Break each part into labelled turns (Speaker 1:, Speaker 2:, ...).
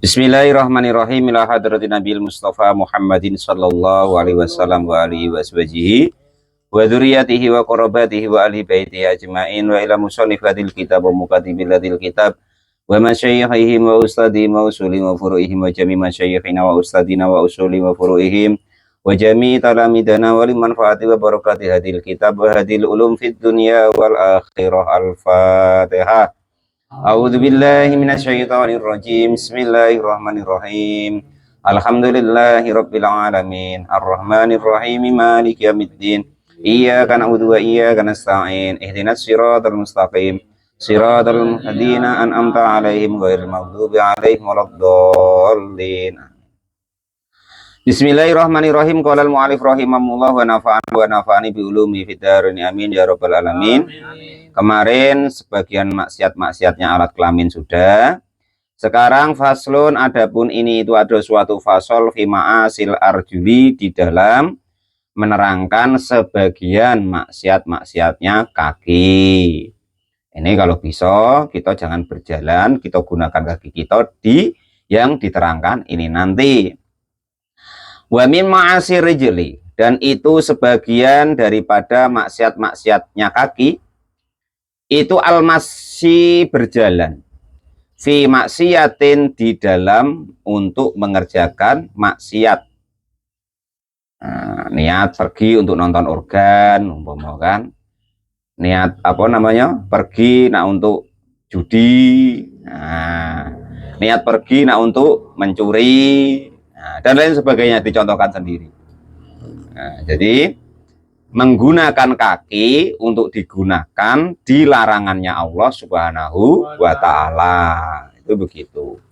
Speaker 1: Bismillahirrahmanirrahim. Ila hadratin Nabil Mustafa Muhammadin sallallahu alaihi wasallam wa alihi washabihi wa dzurriyyatihi wa qarabatihi wa ahli baitihi ajmain wa ila musannifatil kitab wa mukatibilatil kitab wa masyayikhihim wa ustadihim wa usulihim wa furu'ihim wa jami' masyayikhina wa ustadina wa usulihim wa furu'ihim wa jami' talamidana wa liman fa'ati wa barakati hadil kitab wa hadil ulum fid dunya wal akhirah. Al-Fatihah. A'udzu billahi minasyaitonir rajim. Bismillahirrahmanirrahim. Alhamdulillahirabbil alamin. Arrahmanir rahim. Maliki yaumiddin. Iyyaka na'budu wa iyyaka nasta'in. Ihdinas siratal mustaqim. Siratal ladzina an'amta 'alaihim ghairil maghdubi 'alaihim waladdallin. Bismillahirrahmanirrahim. Qala al-mu'allif rahimahullah wa nafa'ani bi ulumi fid dharain amin ya rabbal alamin. Kemarin sebagian maksiat-maksiatnya alat kelamin sudah. Sekarang faslun, adapun ini itu ada suatu fasol fi ma'asil arjuli, di dalam menerangkan sebagian maksiat-maksiatnya kaki. Ini kalau bisa kita jangan berjalan, kita gunakan kaki kita di yang diterangkan ini nanti. Wa min ma'asir rijli, dan itu sebagian daripada maksiat-maksiatnya kaki. Itu almasyi, berjalan, fi maksiatin, di dalam untuk mengerjakan maksiat. Niat pergi untuk nonton organ umpama kan, niat pergi untuk judi, niat pergi untuk mencuri, dan lain sebagainya dicontohkan sendiri. Jadi menggunakan kaki untuk digunakan di larangannya Allah Subhanahu wa ta'ala, itu begitu.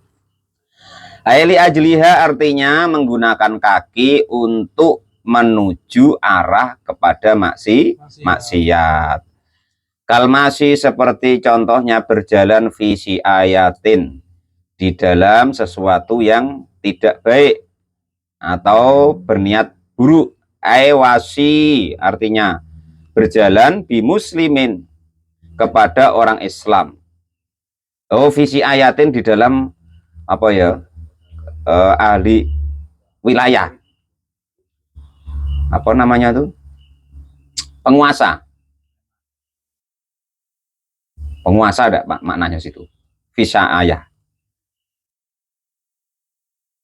Speaker 1: Aili ajliha, artinya menggunakan kaki untuk menuju arah kepada maksiat. Kalmasi, seperti contohnya berjalan visi ayatin, di dalam sesuatu yang tidak baik atau berniat buruk. Aiwasi, artinya berjalan bi muslimin, kepada orang Islam. Visi ayatin, di dalam ahli wilayah, penguasa ada maknanya situ, visa ayah.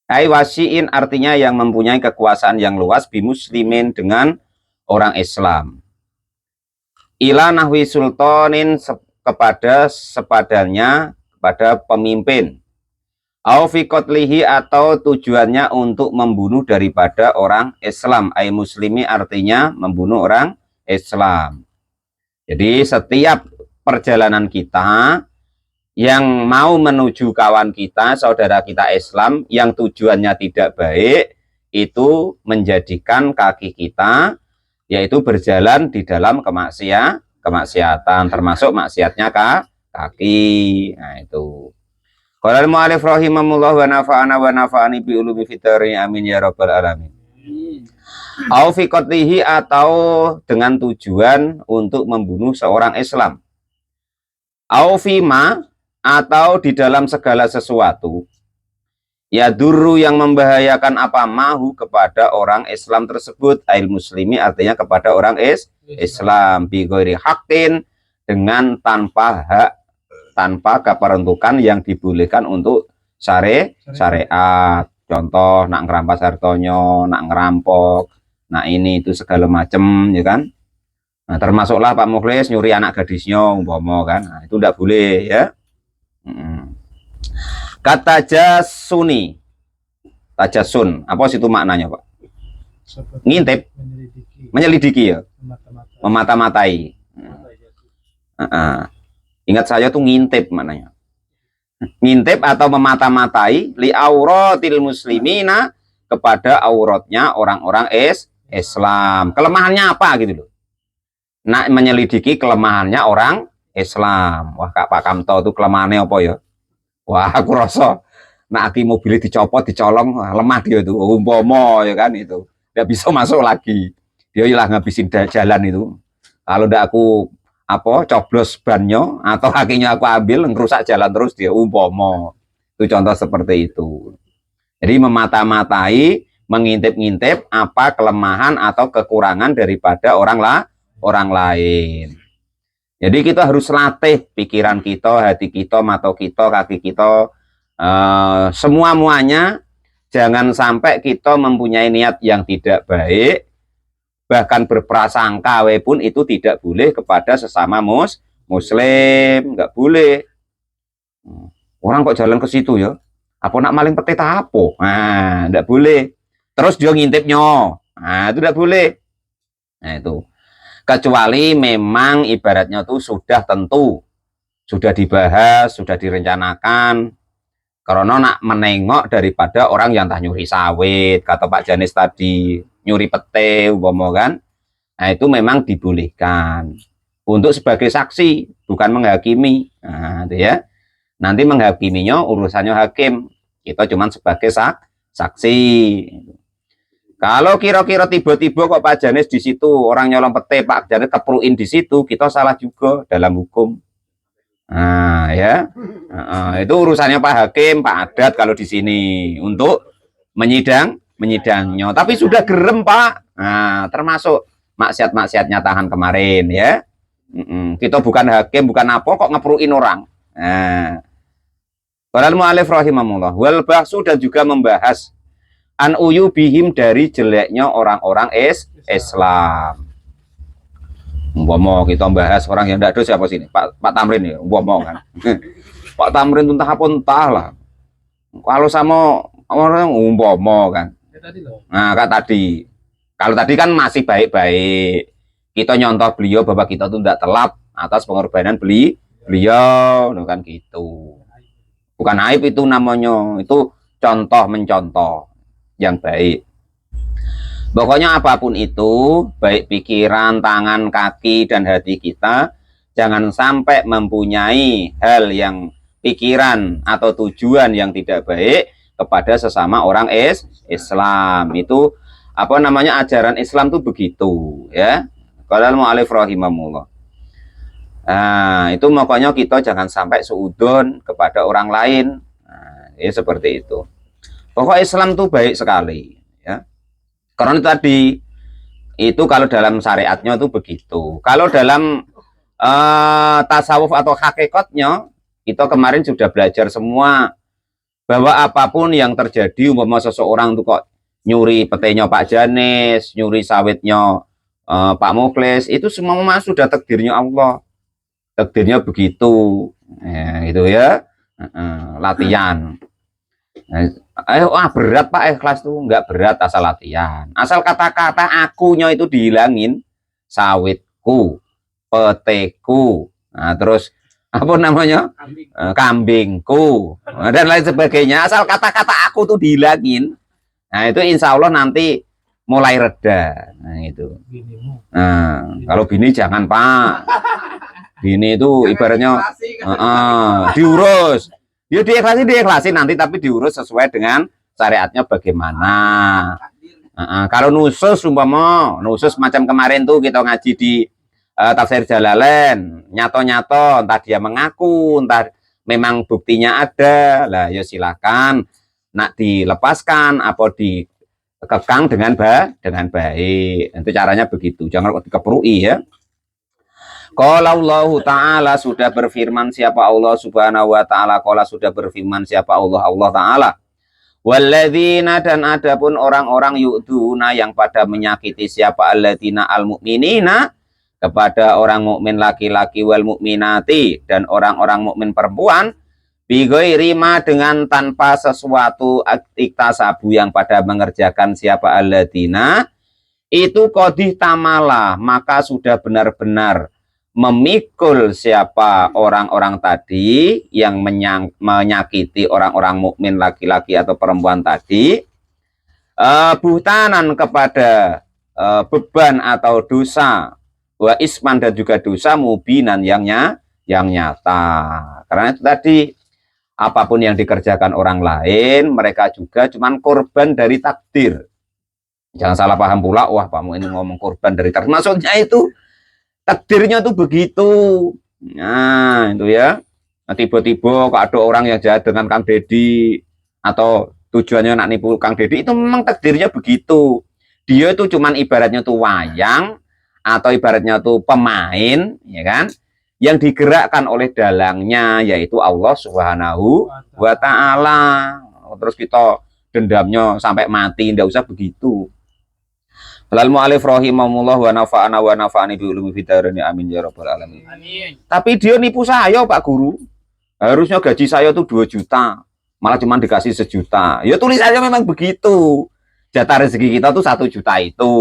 Speaker 1: Aiwasiin, artinya yang mempunyai kekuasaan yang luas, bi muslimin, dengan orang Islam. Ila nahwi sultanin, kepada sepadannya, kepada pemimpin. Au fi qatlihi, atau tujuannya untuk membunuh daripada orang Islam. Ai muslimi, artinya membunuh orang Islam. Jadi setiap perjalanan kita yang mau menuju kawan kita, saudara kita Islam, yang tujuannya tidak baik, itu menjadikan kaki kita, yaitu berjalan di dalam kemaksiatan, termasuk maksiatnya kaki. Nah itu. Qala al-mu'allif rahimahullah wa nafa'ani bi ulumi fitri amin ya rabbal alamin. Au fi qatlihi, atau dengan tujuan untuk membunuh seorang Islam. Au fi ma, atau di dalam segala sesuatu, ya duru, yang membahayakan apa mahu, kepada orang Islam tersebut. Ail muslimi, artinya kepada orang Islam. Bi ghairi haqqin, dengan tanpa hak, tanpa keperuntukan yang dibolehkan untuk syariat. Contoh, nak ngerampas hartonyo, nak ngerampok, nah ini itu segala macam, ya kan. Nah, termasuklah Pak Mukhlis nyuri anak gadisnya umpama kan, nah, itu tidak boleh ya. Kata jasuni, tajasun, apa situ maknanya Pak? Ngintip, menyelidiki ya, memata-matai. Ingat saya tuh ngintip maknanya, ngintip atau memata-matai li auratil muslimina, kepada auratnya orang-orang Islam. Kelemahannya apa gitu loh. Nah, menyelidiki kelemahannya orang Islam. Wah, Pak Kamto itu kelemahannya apa ya? Wah, aku rasa nak aki mobil dicopot, dicolong, lemah dia itu. Umpama ya kan itu. Nggak bisa masuk lagi. Dia hilang ngabisin jalan itu. Kalau ndak aku coblos bannya atau kakinya aku ambil, ngerusak jalan terus dia umpama. Itu contoh seperti itu. Jadi memata-matai, mengintip-ngintip apa kelemahan atau kekurangan daripada orang lain. Jadi kita harus latih pikiran kita, hati kita, mata kita, kaki kita, semua-muanya. Jangan sampai kita mempunyai niat yang tidak baik, bahkan berprasangka pun itu tidak boleh kepada sesama muslim, nggak boleh. Orang kok jalan ke situ ya, apa nak maling peti tapo, nah, nggak boleh. Terus dia ngintipnya, nah itu nggak boleh. Nah itu, kecuali memang ibaratnya tuh sudah tentu, sudah dibahas, sudah direncanakan. Karena nak menengok daripada orang yang tak nyuri sawit, kata Pak Janis tadi, nyuri pete, umpama kan. Nah itu memang dibolehkan untuk sebagai saksi, bukan menghakimi. Nah itu ya. Nanti menghakiminya urusannya hakim. Kita cuma sebagai saksi. Kalau kira-kira tiba-tiba kok Pak Janis di situ orang nyolong pete, Pak Janis kepruin di situ, kita salah juga dalam hukum. Nah ya, itu urusannya Pak Hakim, Pak Adat kalau di sini untuk menyidangnya. Tapi sudah gerem Pak, nah termasuk maksiat-maksiatnya tahan kemarin ya. Kita bukan hakim, bukan apa kok ngepruin orang. Nah, Para mu'alif rahimahullah wal bahsu, dan juga membahas an uyubihim, dari jeleknya orang-orang Islam. Umpama kita bahas orang yang tidak ada siapa sini, Pak Tamrin ya, umpama kan. Pak Tamrin entah apa entah lah. Kalau sama orang umpama kan. Nah, kan tadi. Kalau tadi kan masih baik-baik. Kita nyontoh beliau bahwa kita tuh tidak telat atas pengorbanan beliau, kan gitu. Bukan aib itu namanya, itu contoh mencontoh yang baik. Pokoknya apapun itu, baik pikiran, tangan, kaki, dan hati kita, jangan sampai mempunyai hal yang pikiran atau tujuan yang tidak baik kepada sesama orang Islam. Itu apa namanya, ajaran Islam itu begitu ya. Qala al-mu'allif rahimahullah. Nah, itu makanya kita jangan sampai suudon kepada orang lain. Nah, ya seperti itu. Pokok Islam itu baik sekali ya. Karena tadi itu kalau dalam syariatnya itu begitu. Kalau dalam tasawuf atau hakikatnya, kita kemarin sudah belajar semua bahwa apapun yang terjadi, umpama seseorang itu kok nyuri petenya Pak Janis, nyuri sawitnya Pak Muklis, itu semua sudah takdirnya Allah. Takdirnya begitu. Ya, gitu ya. Latihan. Berat Pak, ikhlas tuh nggak berat, asal latihan. Asal kata-kata akunya itu dihilangin, sawitku, peteku, nah, terus apa namanya, kambingku, dan lain sebagainya. Asal kata-kata aku tuh dihilangin, nah itu insya Allah nanti mulai reda. Nah itu. Nah kalau bini jangan Pak, bini itu ibaratnya diurus. Ya diikhlasi nanti, tapi diurus sesuai dengan syariatnya bagaimana. Kalau nusus umpama, nusus macam kemarin tuh kita ngaji di tafsir Jalalain, nyato-nyato, entah dia mengaku, entah memang buktinya ada, lah ya silakan nak dilepaskan apa dikekang dengan baik. Itu caranya begitu, jangan dikeprui ya. Qala Allah Ta'ala, sudah berfirman siapa Allah Subhanahu wa Ta'ala. Qala, sudah berfirman siapa Allah Ta'ala. Walladzina, dan adapun orang-orang yu'duna, yang pada menyakiti siapa, alladzina al-mu'minina, kepada orang mukmin laki-laki, wal mukminati, dan orang-orang mukmin perempuan, bighairi ma, dengan tanpa sesuatu, iktasabu, yang pada mengerjakan siapa alladzina, itu qadih tamala, maka sudah benar-benar memikul siapa orang-orang tadi yang menyakiti orang-orang mukmin laki-laki atau perempuan tadi, buhtanan, kepada beban atau dosa, wa isman, dan juga dosa, mubinan, yang nyata. Karena itu tadi, apapun yang dikerjakan orang lain, mereka juga cuman korban dari takdir. Jangan salah paham pula, wah Pak Mu ini ngomong korban dari takdir, maksudnya itu takdirnya tuh begitu. Nah itu ya, Nah, tiba-tiba kok ada orang yang jahat dengan Kang Dedi atau tujuannya nak nipu Kang Dedi, itu memang takdirnya begitu. Dia itu cuman ibaratnya tuh wayang atau ibaratnya tuh pemain, ya kan? Yang digerakkan oleh dalangnya yaitu Allah Subhanahu wa taala. Terus kita dendamnya sampai mati, ndak usah begitu. Lal mu'alif rahimahullah wa nafa'ani bi ulumi fitarani amin ya rabbal alamin. Amin. Tapi dia nipu saya Pak Guru. Harusnya gaji saya tuh 2 juta, malah cuma dikasih 1 juta. Ya tulisannya memang begitu. Jatah rezeki kita tuh 1 juta itu.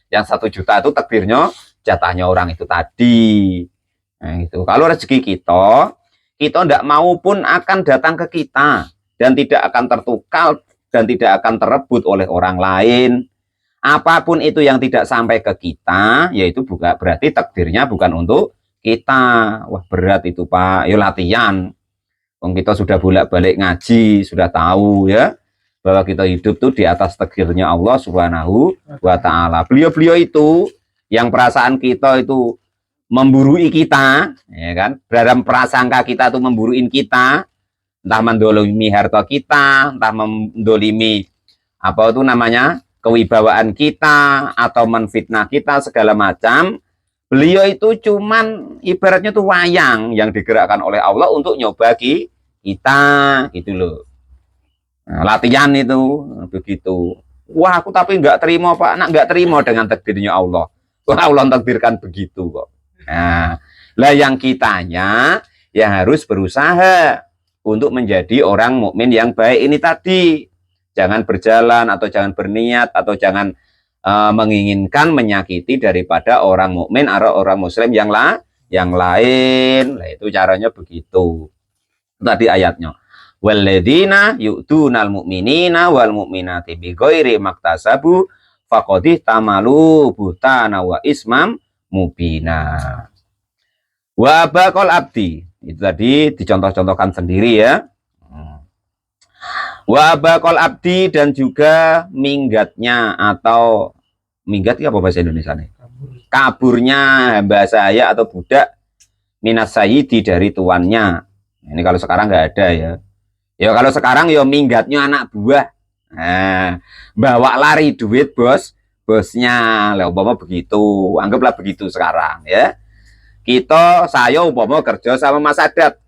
Speaker 1: Yang 1 juta itu takdirnya jatahnya orang itu tadi. Nah, itu. Kalau rezeki kita tidak mau pun akan datang ke kita dan tidak akan tertukar dan tidak akan terebut oleh orang lain. Apapun itu yang tidak sampai ke kita, yaitu bukan berarti takdirnya bukan untuk kita. Wah berat itu Pak, ya latihan. Kita sudah bolak-balik ngaji, sudah tahu ya bahwa kita hidup tuh di atas takdirnya Allah Subhanahu wa taala. Beliau-beliau itu yang perasaan kita itu memburui kita, ya kan? Dalam prasangka kita tuh memburuin kita, entah mendolimi harta kita, entah mendolimi apa itu namanya kewibawaan kita atau menfitnah kita segala macam. Beliau itu cuman ibaratnya tuh wayang yang digerakkan oleh Allah untuk nyoba kita gitu loh. Nah, latihan itu begitu. Wah aku tapi nggak terima Pak, nak nggak terima dengan takdirnya Allah. Wah Allah takdirkan begitu kok. Nah, lah yang kitanya yang harus berusaha untuk menjadi orang mukmin yang baik ini tadi. Jangan berjalan atau jangan berniat atau jangan menginginkan menyakiti daripada orang mukmin atau orang muslim yang lain. Nah, itu caranya begitu. Tadi ayatnya. Walladzina yu'tunal mu'minina wal mu'minati bighairi maktasabu faqad tamalu buhtana wa ismam mubina. Wa baqal abdi. Itu tadi dicontoh-contohkan sendiri ya. Wa baqal abdi dan juga minggatnya atau minggat apa bahasa Indonesia nih? Kaburnya hamba saya atau budak minas sayyidi dari tuannya. Ini kalau sekarang nggak ada ya. Ya kalau sekarang ya minggatnya anak buah. Nah, bawa lari duit bosnya. Lah umpama begitu. Anggaplah begitu sekarang ya. Saya umpama kerja sama Mas Adat.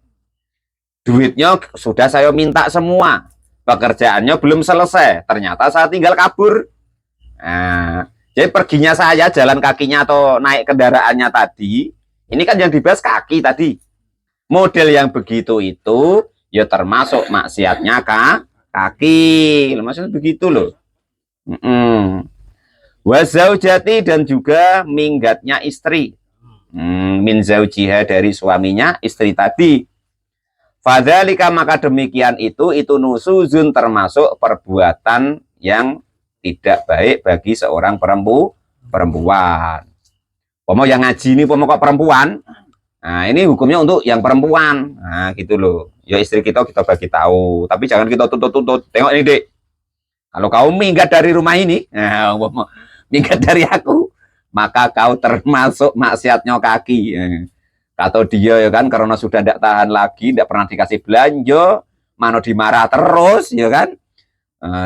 Speaker 1: Duitnya sudah saya minta semua. Pekerjaannya belum selesai, ternyata saya tinggal kabur. Nah, jadi perginya saya jalan kakinya atau naik kendaraannya tadi, ini kan yang dibahas kaki tadi. Model yang begitu itu, ya termasuk maksiatnya kaki. Maksudnya begitu loh. Wazaujati dan juga minggatnya istri. Min zaujiha dari suaminya, istri tadi. Fadzalika maka demikian itu nusuzun termasuk perbuatan yang tidak baik bagi seorang perempuan. Pomo yang ngaji ini pomo kok perempuan. Nah, ini hukumnya untuk yang perempuan. Nah, gitu loh. Ya istri kita bagi tahu, tapi jangan kita tuntut-tuntut. Tengok ini, Dek. Kalau kau minggat dari rumah ini, nah, minggat dari aku, maka kau termasuk maksiatnya kaki. Atau dia ya kan karena sudah tidak tahan lagi, tidak pernah dikasih belanja, mana dimarah terus ya kan.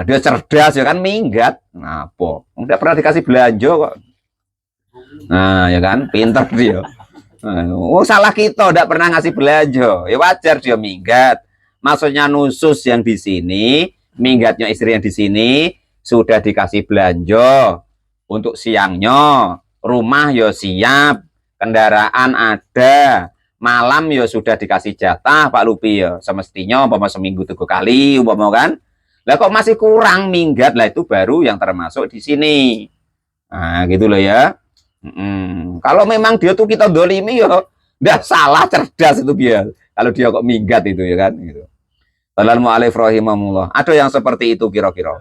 Speaker 1: Dia cerdas ya kan minggat. Nah, apa? Tidak pernah dikasih belanja kok. Nah, ya kan, pinter dia. Oh, salah kita tidak pernah ngasih belanja. Ya wajar dia minggat. Maksudnya nusus yang di sini, minggatnya istri yang di sini sudah dikasih belanja untuk siangnya, rumah ya siap. Kendaraan ada, malam ya sudah dikasih jatah Pak Lupi ya, semestinya umpama seminggu 3 kali umpama kan. Lah kok masih kurang minggat, lah itu baru yang termasuk di sini. Nah, gitu loh ya. Kalau memang dia tuh kita dolimi ya udah salah, cerdas itu dia. Kalau dia kok minggat itu ya kan gitu. Balal mu'alif rahimahullah. Ada yang seperti itu kira-kira.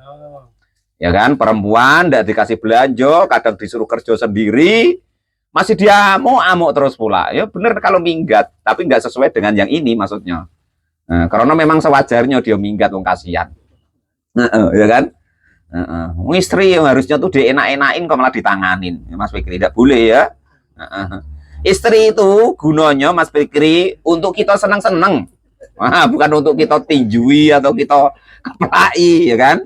Speaker 1: Ya kan, perempuan tidak dikasih belanja, kadang disuruh kerja sendiri. Masih dia mau amuk terus pula. Ya benar kalau minggat, tapi nggak sesuai dengan yang ini maksudnya. Nah, karena memang sewajarnya dia minggat, wong kasihan. Ya kan? Istri yang harusnya tuh dienak-enakin kok malah ditanganin. Ya, Mas Fikri tidak boleh ya. Istri itu gunanya Mas Fikri untuk kita senang-senang. Nah, bukan untuk kita tinjui atau kita keplai, ya kan?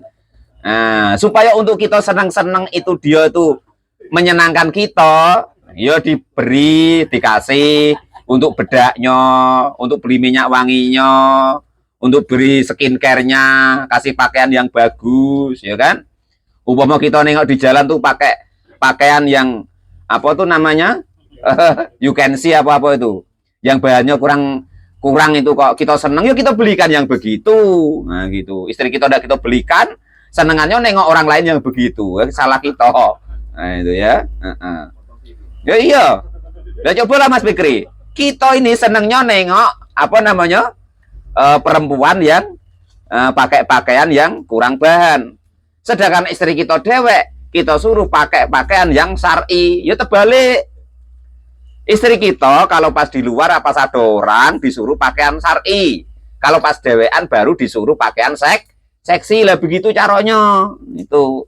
Speaker 1: Nah, supaya untuk kita senang-senang itu dia itu menyenangkan kita, ya diberi, dikasih untuk bedaknya, untuk beli minyak wanginya, untuk beri skincare-nya, kasih pakaian yang bagus, ya kan? Umpama kita nengok di jalan tuh pakai pakaian yang apa tuh namanya? You can see apa-apa itu. Yang bahannya kurang kurang itu kok kita seneng, ya kita belikan yang begitu. Nah, gitu. Istri kita udah kita belikan, senengannya nengok orang lain yang begitu. Salah kita. Nah, itu ya. Ya iya. Ya cobalah Mas Fikri. Kita ini senengnya nengok apa namanya? Perempuan yang pakai pakaian yang kurang bahan. Sedangkan istri kita dewek, kita suruh pakai pakaian yang syar'i. Ya terbalik. Istri kita kalau pas di luar apa sadoran disuruh pakaian syar'i. Kalau pas dewean baru disuruh pakaian seksi lah, begitu caranya. Itu.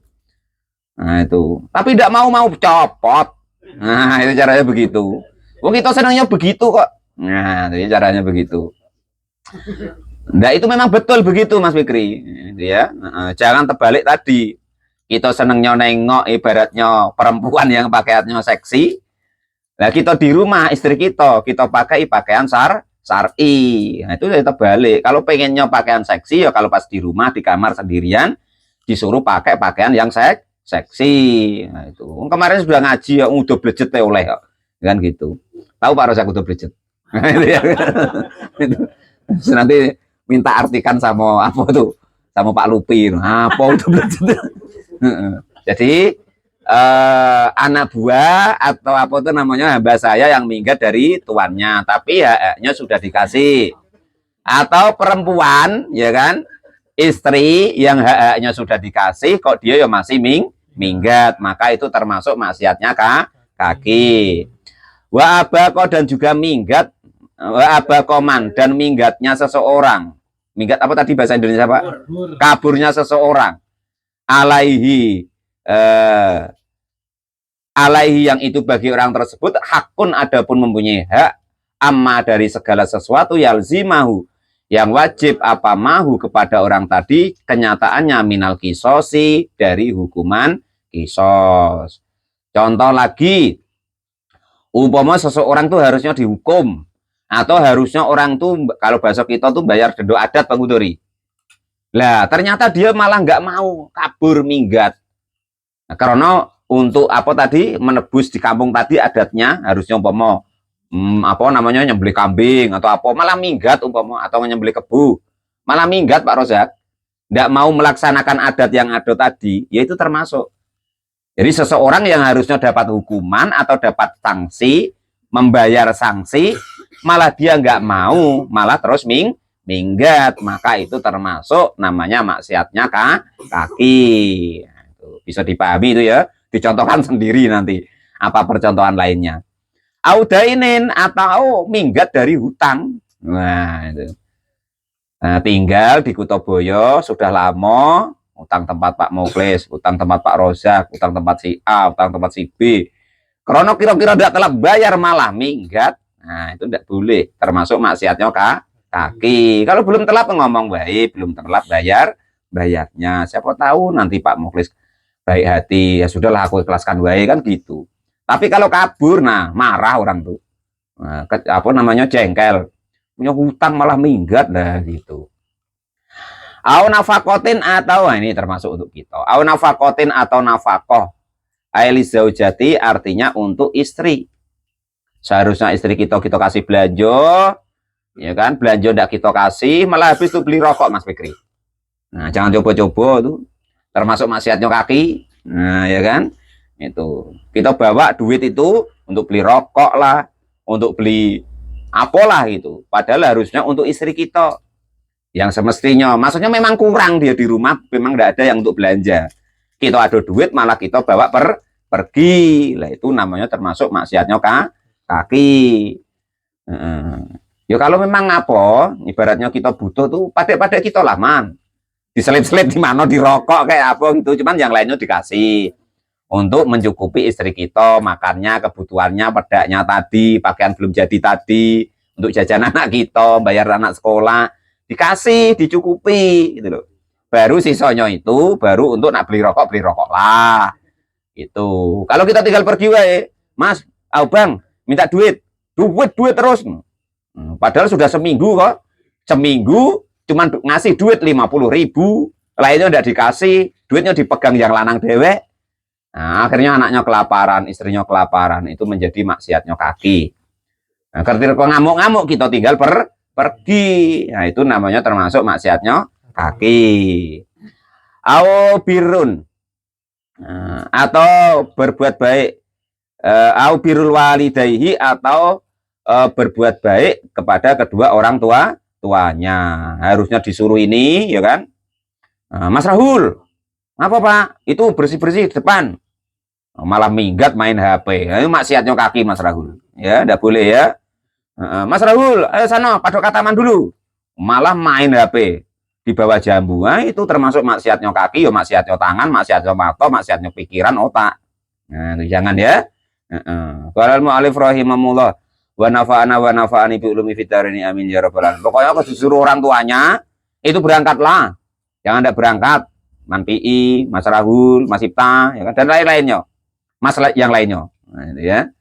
Speaker 1: Nah, itu. Tapi tidak mau copot. Nah, itu caranya begitu. Wong kita senangnya begitu kok. Nah, itu caranya begitu. Nah, itu memang betul begitu Mas Fikri. Ya. Jangan terbalik tadi. Kita senangnya nengok ibaratnya perempuan yang pakaiannya seksi. Nah, kita di rumah istri kita pakai pakaian syar'i. Nah, itu kita balik. Kalau pengennya pakaian seksi ya kalau pas di rumah di kamar sendirian disuruh pakai pakaian yang seksi. Nah, itu. Kemarin sudah ngaji ya udah blejet oleh ya. Kan gitu. Tahu Pak Rozak udah blejet. Itu. Nanti minta artikan sama apa tuh? Sama Pak Lupi. Apa udah blejet. Jadi anak buah atau apa itu namanya hamba saya yang minggat dari tuannya, tapi haknya sudah dikasih. Atau perempuan, ya kan, istri yang haknya sudah dikasih, kok dia ya masih minggat, maka itu termasuk maksiatnya kaki. Wa abako dan juga minggat, wa abakoman dan minggatnya seseorang. Minggat apa tadi bahasa Indonesia Pak? Kaburnya seseorang. Alaihi alaihi yang itu bagi orang tersebut hakun adapun mempunyai hak amma dari segala sesuatu yalzimahu yang wajib apa mahu kepada orang tadi kenyataannya minal kisosi dari hukuman kisos. Contoh lagi, umpama seseorang tuh harusnya dihukum atau harusnya orang tuh kalau bahasa kita tuh bayar denda adat Pak Gudori. Lah ternyata dia malah nggak mau, kabur minggat. Nah, karena untuk apa tadi menebus di kampung tadi adatnya harusnya umpama apa namanya nyembelih kambing atau apa malah minggat umpama atau nyembelih kebu malah minggat Pak Rozak, tidak mau melaksanakan adat yang ada tadi, yaitu termasuk. Jadi seseorang yang harusnya dapat hukuman atau dapat sanksi, membayar sanksi, malah dia nggak mau, malah terus minggat, maka itu termasuk namanya maksiatnya kaki. Bisa dipahami itu ya, dicontohkan sendiri nanti apa percontohan lainnya. Audainin atau minggat dari hutang. Nah, itu. Nah, tinggal di Kutoboyo sudah lama, utang tempat Pak Muklis, utang tempat Pak Rozak, utang tempat si A, utang tempat si B. Krono kira-kira tidak telah bayar malah minggat. Nah, itu tidak boleh, termasuk maksiatnya kaki. Kalau belum telat ngomong baik, belum telat bayarnya. Siapa tahu nanti Pak Muklis baik hati, ya sudahlah aku ikhlaskan baik kan gitu. Tapi kalau kabur, nah marah orang tuh. Nah, apa namanya jengkel. Punya hutang malah minggat lah gitu. Au nafakotin atau nah ini termasuk untuk kita. Au nafakotin atau nafakoh. Aili zaujati artinya untuk istri. Seharusnya istri kita kasih belanja, ya kan? Belanja ndak kita kasih, malah habis tuh beli rokok Mas Fikri. Nah, jangan coba-coba tuh. Termasuk maksiatnya kaki. Nah, ya kan? Itu. Kita bawa duit itu untuk beli rokok lah, untuk beli apalah gitu. Padahal harusnya untuk istri kita. Yang semestinya, maksudnya memang kurang dia di rumah, memang tidak ada yang untuk belanja. Kita ada duit malah kita bawa pergi. Lah itu namanya termasuk maksiatnya kaki. Ya kalau memang apa, ibaratnya kita butuh tuh pada kita lah man. Diselip-selip di mana, di rokok kayak apa gitu, cuman yang lainnya dikasih. untuk mencukupi istri kita, makannya, kebutuhannya, pedaknya tadi, pakaian belum jadi tadi, untuk jajan anak kita, bayar anak sekolah, dikasih, dicukupi, gitu loh. Baru sisanya itu, baru untuk nak beli rokok lah. Itu. Kalau kita tinggal pergi, Mas, bang, minta duit terus. Padahal sudah seminggu kok, seminggu cuman ngasih duit 50.000, lainnya udah dikasih, duitnya dipegang yang lanang dewek. Nah, akhirnya anaknya kelaparan, istrinya kelaparan, itu menjadi maksiatnya kaki. Nah, ketika ngamuk-ngamuk kita tinggal pergi. Nah, itu namanya termasuk maksiatnya kaki. Au birun. Nah, atau berbuat baik. Au birul walidaihi, atau berbuat baik kepada kedua orang tuanya. Harusnya disuruh ini, ya kan? Nah, Mas Rahul, apa Pak? Itu bersih-bersih depan. Malah minggat main HP. Nah, itu maksiatnya kaki Mas Rahul. Ya, enggak boleh ya. Mas Rahul, ayo sana padok kataman dulu. Malah main HP di bawah jambu. Nah, itu termasuk maksiatnya kaki, ya maksiatnya tangan, maksiatnya mata, maksiatnya pikiran, otak. Nah, itu jangan ya. Qala al-mu'allif rahimahullah wa nafa'ani bi ulumi fitarini amin ya rabbal alamin. Pokoknya kalau disuruh orang tuanya itu berangkatlah. Jangan tidak berangkat. Man PI, Mas Rahul, Mas Ipta, ya kan? Dan lain-lainnya. Mas yang lainnya. Nah, itu ya.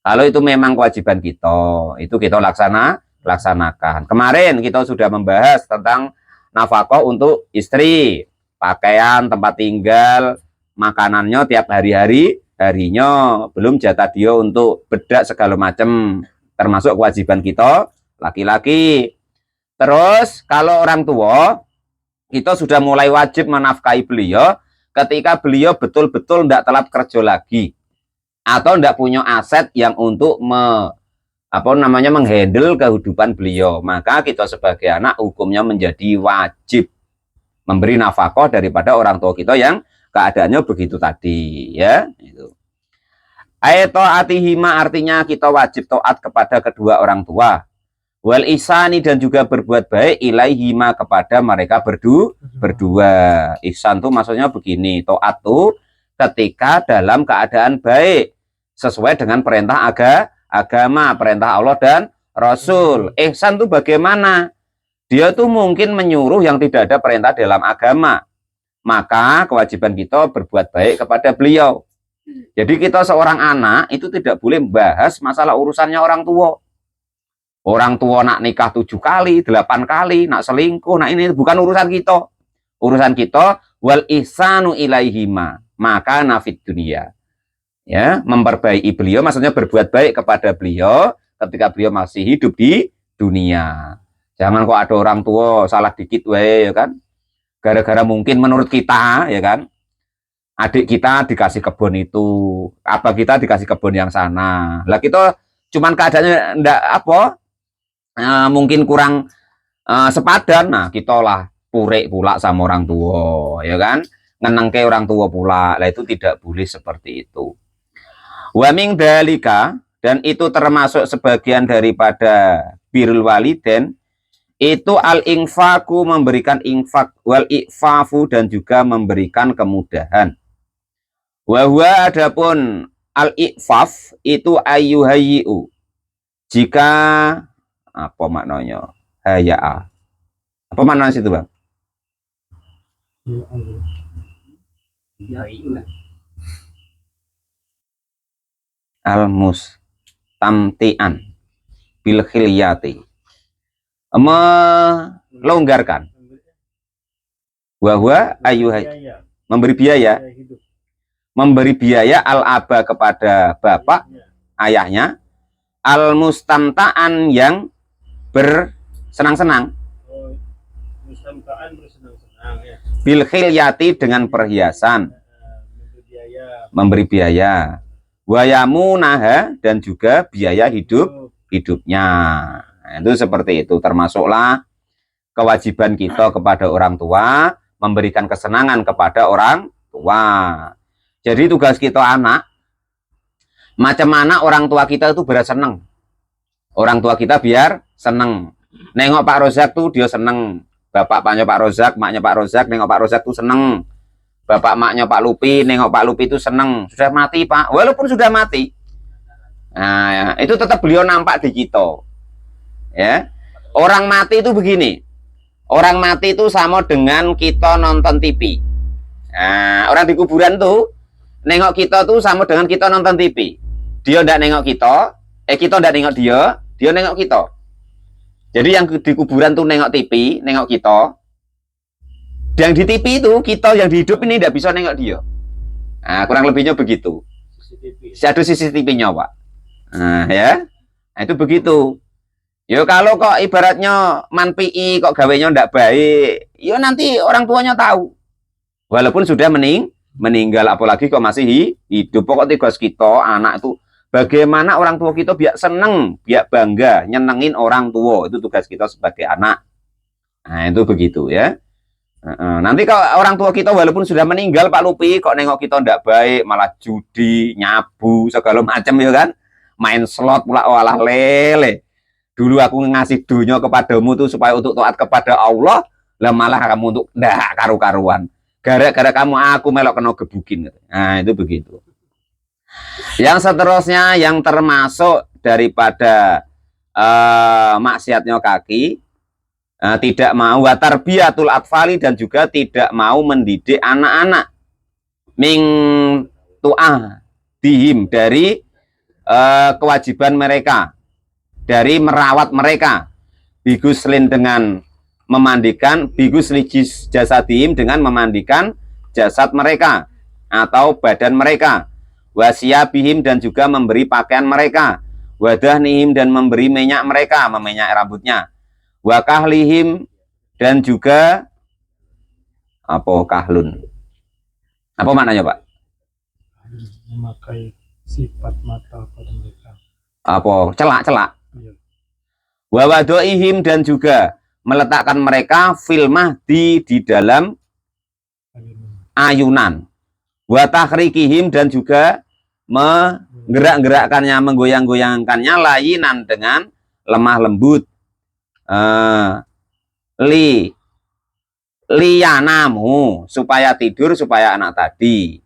Speaker 1: Kalau itu memang kewajiban kita, itu kita laksanakan. Kemarin kita sudah membahas tentang nafkah untuk istri, pakaian, tempat tinggal, makanannya tiap harinya, belum jatah dia untuk bedak segala macam, termasuk kewajiban kita laki-laki. Terus kalau orang tua, kita sudah mulai wajib menafkahi beliau ketika beliau betul-betul tidak telat kerja lagi, atau tidak punya aset yang untuk menghandle kehidupan beliau. Maka kita sebagai anak hukumnya menjadi wajib memberi nafkah daripada orang tua kita yang keadaannya begitu tadi, ya. Itu. Ta'atihima, artinya kita wajib taat kepada kedua orang tua. Wal ihsani, dan juga berbuat baik ilaihima, kepada mereka berdua. Ihsan tuh maksudnya begini, taat tuh ketika dalam keadaan baik sesuai dengan perintah agama, perintah Allah dan Rasul. Ihsan tuh bagaimana? Dia tuh mungkin menyuruh yang tidak ada perintah dalam agama, maka kewajiban kita berbuat baik kepada beliau. Jadi kita seorang anak itu tidak boleh membahas masalah urusannya orang tua. Orang tua nak nikah 7 kali, 8 kali, nak selingkuh, nah ini bukan urusan kita. Urusan kita wal ihsanu ilaihima, maka nafid dunia. Ya, memperbaiki beliau, maksudnya berbuat baik kepada beliau ketika beliau masih hidup di dunia. Jangan kok ada orang tua salah dikit wae, ya kan? Gara-gara mungkin menurut kita, ya kan? Adik kita dikasih kebun itu, apa kita dikasih kebun yang sana. Lah kita cuman keadaannya ndak mungkin kurang sepadan, nah kita lah purek pula sama orang tua, ya kan? Ngenengke orang tua pula. Lah itu tidak boleh seperti itu. Wa min dalika, dan itu termasuk sebagian daripada birrul walidain, itu al-infaqu, memberikan infak, wal ifafu, dan juga memberikan kemudahan. Wa huwa, adapun al-ifaf itu ayyuhayyu, jika apa maknanya? Haya'a. Apa maknanya situ, Bang? Al-mustamti'an bil khilyati, melonggarkan. Wa huwa ayyuhayyu, memberi biaya al-aba, kepada bapak ayahnya, al-mustamta'an, yang bersenang-senang, bil khilyati, dengan perhiasan, memberi biaya, wayamunaha, dan juga biaya hidupnya. Nah, itu seperti itu, termasuklah kewajiban kita kepada orang tua, memberikan kesenangan kepada orang tua. Jadi tugas kita anak, macam mana orang tua kita itu biar seneng. Orang tua kita biar seneng. Nengok Pak Rozak tuh dia seneng. Bapaknya Pak Rozak, maknya Pak Rozak, nengok Pak Rozak tuh seneng. Bapak maknya Pak Lupi, nengok Pak Lupi itu seneng, sudah mati Pak, walaupun sudah mati. Nah, ya, itu tetap beliau nampak di kita. Ya. Orang mati itu begini. Orang mati itu sama dengan kita nonton TV. Nah, orang di kuburan tuh nengok kita tuh sama dengan kita nonton TV. Dia ndak nengok kita ndak nengok dia nengok kita. Jadi yang di kuburan tuh nengok TV, nengok kita. Yang di TV itu kita yang di hidup ini ndak bisa nengok dia. Nah, kurang lebihnya begitu. Ada CCTV-nya, Pak. Nah, ya. Nah, itu begitu. Yo kalau kok ibaratnya manpi kok gawenya ndak baik, yo nanti orang tuanya tahu. Walaupun sudah meninggal, apalagi kok masih hidup. Pokoknya tugas kita anak itu bagaimana orang tua kita biar seneng, biar bangga, nyenengin orang tua. Itu tugas kita sebagai anak. Nah, itu begitu ya. Nanti kalau orang tua kita walaupun sudah meninggal Pak Lupi, kok nengok kita ndak baik, malah judi, nyabu, segala macam ya kan. Main slot pula, walah lele. Dulu aku ngasih dunia kepadamu tuh supaya untuk taat kepada Allah, lah malah kamu untuk ndak karu-karuan. Gara-gara kamu aku melok kena gebukin. Nah, itu begitu. Yang seterusnya yang termasuk daripada maksiatnya kaki, tidak mau watarbiyatul atfali, dan juga tidak mau mendidik anak-anak ming tu'ah dihim, dari kewajiban mereka, dari merawat mereka, biguslin dengan memandikan, biguslijis jasadihim dengan memandikan jasad mereka atau badan mereka, wasiyabihim dan juga memberi pakaian mereka, wadahnihim dan memberi minyak mereka, meminyak rambutnya, wakahlihim dan juga apa kahlun, apa maknanya Pak?
Speaker 2: Memakai sifat mata pada mereka.
Speaker 1: Apa celak-celak?
Speaker 2: Iya.
Speaker 1: Wawadoihim dan juga meletakkan mereka filmah di dalam ayunan. Watahrikihim dan juga menggerak-gerakkannya, menggoyang-goyangkannya, layinan dengan lemah lembut. Liyanamu supaya tidur, supaya anak tadi.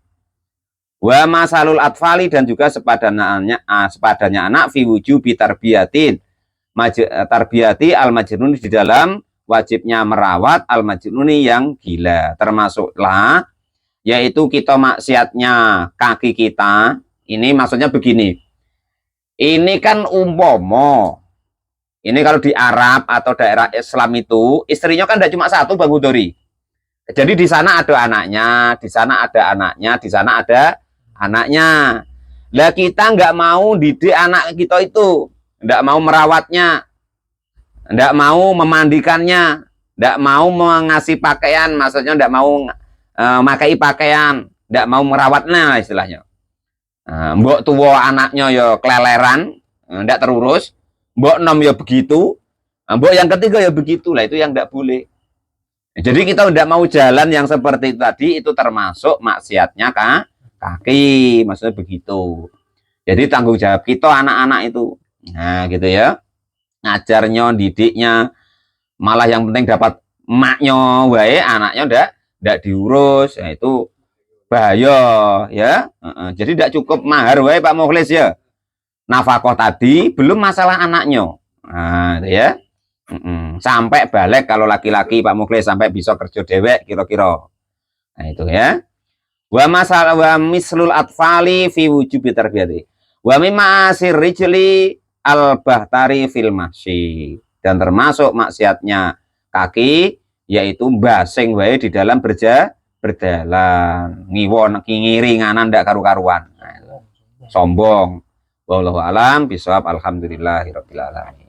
Speaker 1: Wa masalul atfali dan juga sepadannya anak fi wujubi tarbiyatin tarbiyati al majnun, di dalam wajibnya merawat al majnuni yang gila. Termasuklah yaitu kita maksiatnya kaki kita ini, maksudnya begini. Ini kan umpomo. Ini kalau di Arab atau daerah Islam itu istrinya kan tidak cuma satu, Bang Hudori. Jadi di sana ada anaknya, di sana ada anaknya, di sana ada anaknya. Lah kita nggak mau didik anak kita itu, nggak mau merawatnya, nggak mau memandikannya, nggak mau mengasih pakaian, maksudnya nggak mau makai pakaian, nggak mau merawatnya istilahnya. Mbok tua anaknya ya keleleran, nggak terurus. Mbok nom ya begitu, mbok yang ketiga ya begitu, lah itu yang tidak boleh. Jadi kita tidak mau jalan yang seperti itu tadi, itu termasuk maksiatnya kaki, maksudnya begitu. Jadi tanggung jawab kita anak-anak itu, nah gitu ya, ngajarnya, didiknya, malah yang penting dapat emaknya, wae anaknya ndak diurus, nah, itu bahaya ya. Jadi tidak cukup mahar wae Pak Mukhlis ya. Nafkah tadi belum masalah anaknya, nah itu ya. Sampai balik kalau laki-laki Pak Mukhlis sampai bisa kerja dewek kira-kira. Nah itu ya. Wa masalah wa mislul atfali fi wujubi tarbiyati. Wa mimma asir rijli al bahtari fil masyi. Dan termasuk maksiatnya kaki yaitu basing wae di dalam berjalan. Ngiwon ngiringanan ndak karu-karuan. Nah, sombong. Wallahu alam bisawab, alhamdulillahirabbil alamin.